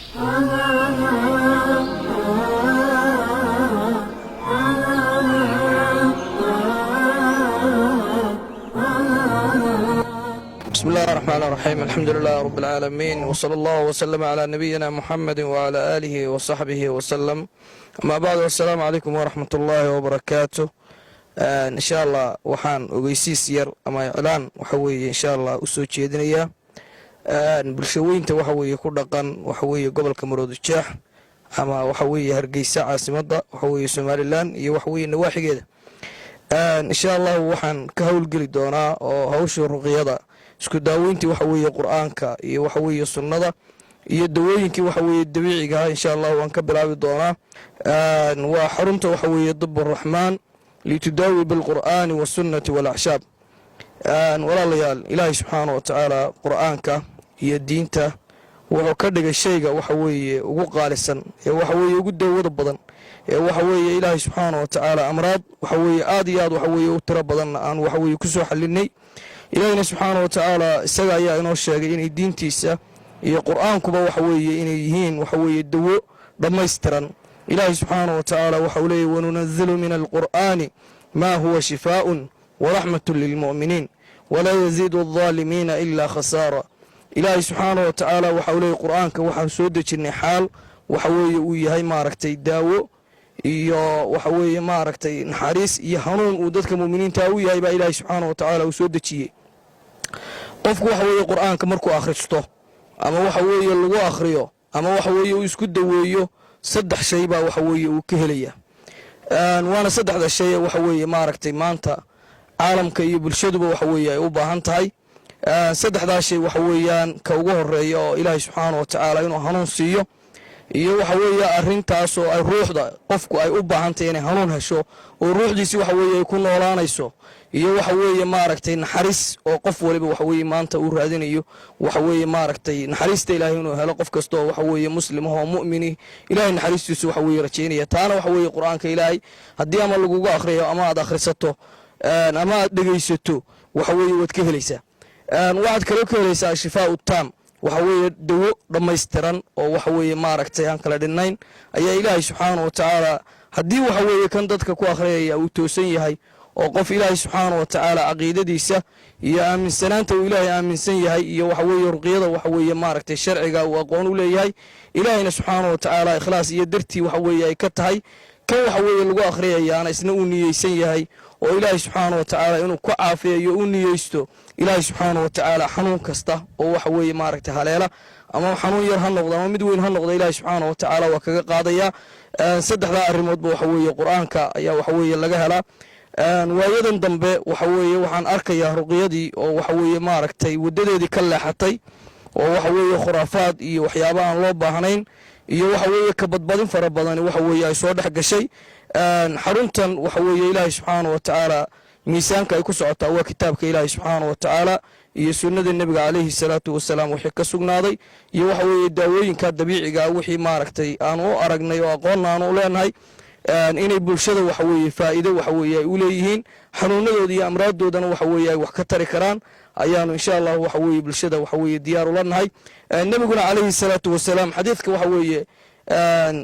بسم الله الرحمن الرحيم. الحمد لله رب العالمين، وصلى الله وسلم على نبينا محمد وعلى آله وصحبه وسلم. أما بعد، والسلام عليكم ورحمة الله وبركاته. إن شاء الله waxaan ogeysiis yar ama iclaan waxa weeye insha Allah u soo jeedinaya bulshooyinta waxa weeye ku dhaqan waxa weeye gobolka Maroodijeex ama waxa weeye Hargeysa caasimada waxa weeye Somaliland iyo waxa weeye nawaaxigeeda. insha Allah waxaan ka hawlgeli doonaa oo hawsha ruqyada isku daaweyntii waxa weeye Qur'aanka iyo waxa weeye sunnada iyo dawooyinkii waxa weeye dabiiciga ah insha Allah waan ka bilaabi doonaa. waa xarunta waxa weeye Dib Rahmaan لتداوي بالقرآن والسنة والأعشاب. ولا ليال إلهي سبحانه وتعالى قرآنك هي الدينته وكدق الشيء وحوي وقال السن وحوي وجود وضبضن وحوي إلهي سبحانه وتعالى أمراض وحوي آديات وحوي وتربضن عن وحوي كسو حلني إلهي سبحانه وتعالى سجى إنه الشيء إن الدين تيسا هي قرآنك وحوي إن يهين وحوي الدواء لما يسترن. إلهي سبحانه وتعالى وحوله وننزل من القرآن ما هو شفاء ورحمة للمؤمنين ولا يزيد الظالمين إلا خسارة. إلهي سبحانه وتعالى وحوله القرآن كوحن سودة النحال وحوله ويهي ماركتي داو إيا وحوله ماركتي نحاريس يهنون وددك مؤمنين تاوي هاي با إلهي سبحانه وتعالى وسودة شيء قفك وحوله القرآن كمركو آخرسته أما وحوله اللغو آخريو أما وحوله يسكد دويو saddex shay baa waxa weeye uu ka helaya waana saddexda shay waxa weeye maaragtay maanta caalamka iyo bulshaduba waxa weeye ay u baahan tahay. saddexda shay waxa weeyaan ka ugu horeeya oo Ilaahay subxaanahu wa ta'aala inuu hanuun siiyo iyo waxa weeye arintaas oo ay ruuxda qofku ay u baahan tahay inay hanuun hesho oo ruuxdiisi waxa weeye ay ku noolaanayso iyo waxa weeye maaragtay naxariis oo qof waliba waxa weeye maanta uu raadinayo waxa weeye maaragtay naxariista Ilaahay inuu helo qof kasto waxa weeye muslim oo mu'min Ilaahay naxariistiisu waxa weeye rajeynaya taana waxa weeye quraanka Ilaahay hadii ama lagugu akhriyo ama aad akhrisato ama aad dhageysato waxa weeye wad ka helaysaa. waxaad kale ka helaysaa shifaa taam waxa weeye dawo dhameystiran oo waxa weeye maaragtay aan kala dhinayn ayaa Ilaahay subxaanahu wa ta'aala hadii waxa weeye kan dadka ku akhriyay uu toosan yahay oo qof Ilaahay subxaanahu wa ta'aala aqeedadiisa iyo aaminsanaanta uu Ilaahay aaminsan yahay iyo waxa weeye ruqyada waxa weeye maaragtay sharciga uu aqoon u leeyahay Ilaahayna subxaanahu wa ta'aala ikhlaas iyo dartii waxa weeye ay ka tahay kan waxa weeye lagu akhriyayana isna uu niyeysan yahay oo Ilaahay subxaanahu wa ta'aala inuu ku caafiyo uu niyeysto Ilaahay subxaanahu wa ta'aala xanuun kasta oo waxa weeye maaragtay haleela ama xanuun yar ha noqdo ama mid weyn ha noqdo Ilaahay subxaanahu wa ta'aala waa kaga qaadaya. saddexda arrimood waxa weeye quraanka ayaa waxa weeye laga helaa. waayadan dambe waxa weeye waxaan arkayaa ruqyadii oo waxa weeye maaragtay wadadeedii ka leexatay oo waxa weeye khuraafaad iyo waxyaabo aan loo baahnayn iyo waxa weeye ka badbadin fara badan waxa weeye ay soo dhex gashay. xaruntan waxa weeye Ilaahay subxaanahu wa ta'aala miisaanka ay ku socotaa waa kitaabka Ilaahay subxaanahu wa ta'aala iyo sunnada nabiga calayhi salaatu wasalaam wixii ka sugnaaday iyo waxa weeye daawooyinka dabiiciga wixii maaragtay aan u aragnay oo aqoon aan u leenahay inay bulshada waxa weeye faa'iido waxa weeye ay u leeyihiin xanuunadooda iyo amraaddoodana waxa weeye ay wax ka tari karaan ayaanu insha Allah waxa weeye bulshada waxa weeye diyaar u lanahay. nabiguna calayhi salaatu wasalaam xadiidka waxa weeye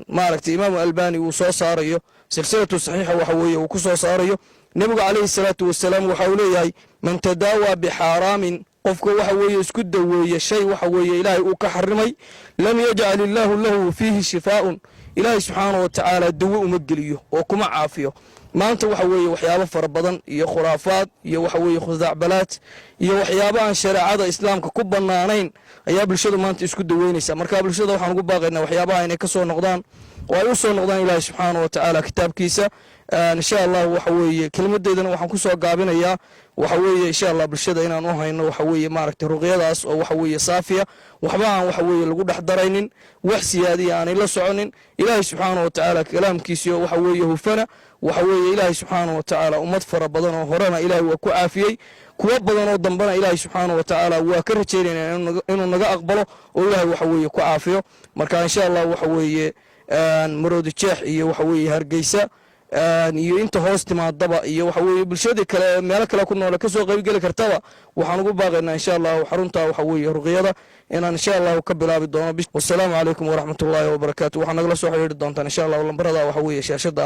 maaragtay Imam Albani uu soo saarayo silsilatu saxiixa waxa weeye uu ku soo saarayo nabiga calayhi salaatu wasalaam waxa uu leeyahay man tadaawa bixaraamin qofka waxa weeye isku daweeyo shay waxa weeye Ilaahay uu ka xarimay lam yaj'al Allahu lahu fihi shifaa'un Ilaahay subxaanahu wa ta'aala dawo uma geliyo oo kuma caafiyo. maanta waxa weeye waxyaabo fara badan iyo khuraafaad iyo waxa weeye khudacbalaad iyo waxyaabo aan shariicada islaamka ku banaanayn ayaa bulshada maanta isku daweynaysa. marka bulshada waxaan ugu baaqaynaa waxyaabaha inay ka soo noqdaan oo ay u soo noqdaan Ilaahay subxaanahu wa ta'aala kitaabkiisa. insha Allah waxa weeye kelmadeedana waxaan ku soo gaabinayaa waxa weeye insha Allah bulshada inaan u hayno waxa weeye maaragtay ruqyadaas oo waxa weeye saafiya waxba aan waxa weeye lagu dhax daraynin wax siyaadiya aan la soconin Ilaahay subxaanahu wa ta'aala kalaamkiisa waxa weeye hufana waxa weeye Ilaahay subxaanahu wa ta'aala ummad fara badan oo horena Ilaahay waa ku caafiyay kuwa badan oo dambana Ilaahay subxaanahu wa ta'aala waa ka rajeynayna inuu naga aqbalo oo Ilaahay waxa weeye ku caafiyo. marka insha Allah waxa weeye Maroodijeex iyo waxa weeye Hargeysa iyo inta hoos timaadaba iyo waxa weeye bulshadii kale meelo kale ku nool ka soo qaybgeli kartaba waxaan ugu baaqaynaa insha Allah xarunta waxa weeye ruqyada inaan insha Allah ka bilaabi doono. Wassalaamu calaykum waraxmatullaahi wabarakaatuh. waxaan nagala soo xiriiri doontaan insha Allah lambarada waxa weeye shaashada